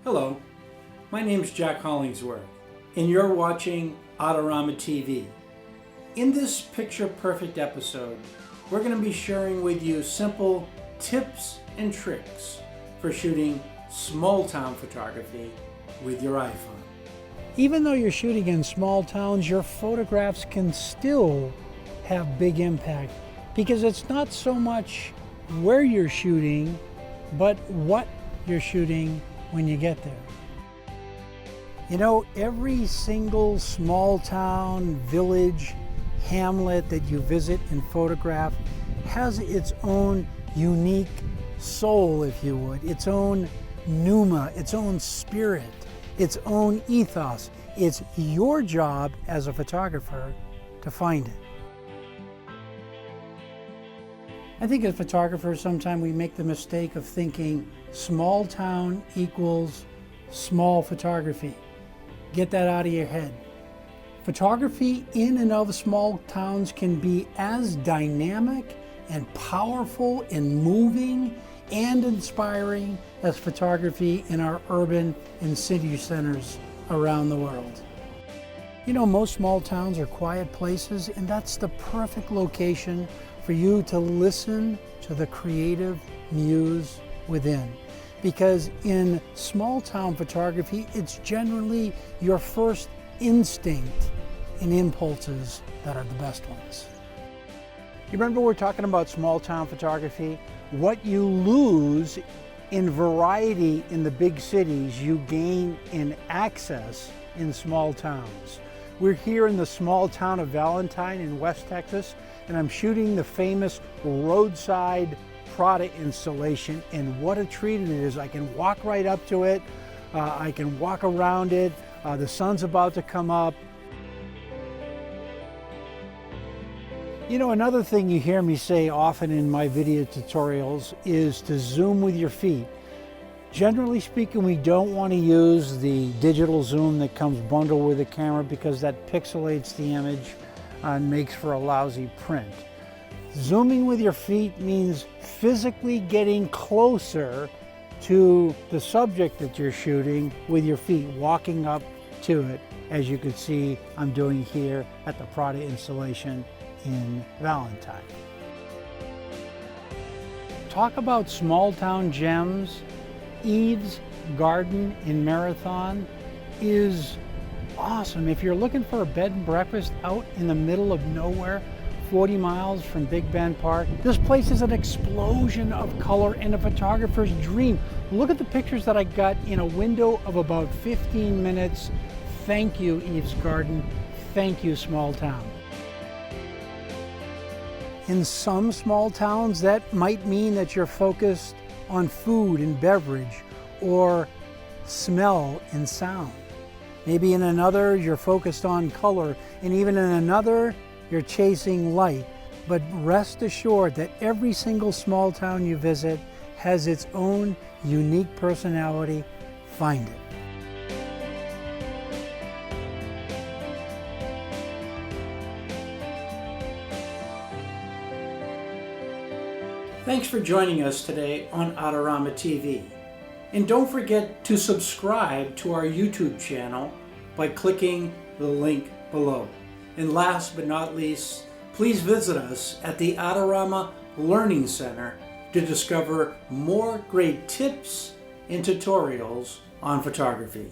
Hello, my name is Jack Hollingsworth, and you're watching Adorama TV. In this Picture Perfect episode, we're going to be sharing with you simple tips and tricks for shooting small town photography with your iPhone. Even though you're shooting in small towns, your photographs can still have big impact because it's not so much where you're shooting, but what you're shooting when you get there. You know, every single small town, village, hamlet that you visit and photograph has its own unique soul, if you would, its own pneuma, its own spirit, its own ethos. It's your job as a photographer to find it. I think as photographers, sometimes we make the mistake of thinking small town equals small photography. Get that out of your head. Photography in and of small towns can be as dynamic and powerful and moving and inspiring as photography in our urban and city centers around the world. You know, most small towns are quiet places, and that's the perfect location for you to listen to the creative muse within. Because in small town photography, it's generally your first instinct and impulses that are the best ones. You remember we're talking about small town photography? What you lose in variety in the big cities, you gain in access in small towns. We're here in the small town of Valentine in West Texas, and I'm shooting the famous roadside Prada installation, and what a treat it is. I can walk right up to it, I can walk around it, the sun's about to come up. You know, another thing you hear me say often in my video tutorials is to zoom with your feet. Generally speaking, we don't want to use the digital zoom that comes bundled with the camera because that pixelates the image and makes for a lousy print. Zooming with your feet means physically getting closer to the subject that you're shooting with your feet, walking up to it, as you can see I'm doing here at the Prada installation in Valentine. Talk about small town gems. Eve's Garden in Marathon is awesome. If you're looking for a bed and breakfast out in the middle of nowhere, 40 miles from Big Bend Park, this place is an explosion of color and a photographer's dream. Look at the pictures that I got in a window of about 15 minutes. Thank you, Eve's Garden. Thank you, small town. In some small towns, that might mean that you're focused on food and beverage or smell and sound. Maybe in another, you're focused on color, and even in another, you're chasing light. But rest assured that every single small town you visit has its own unique personality. Find it. Thanks for joining us today on Adorama TV. And don't forget to subscribe to our YouTube channel by clicking the link below. And last but not least, please visit us at the Adorama Learning Center to discover more great tips and tutorials on photography.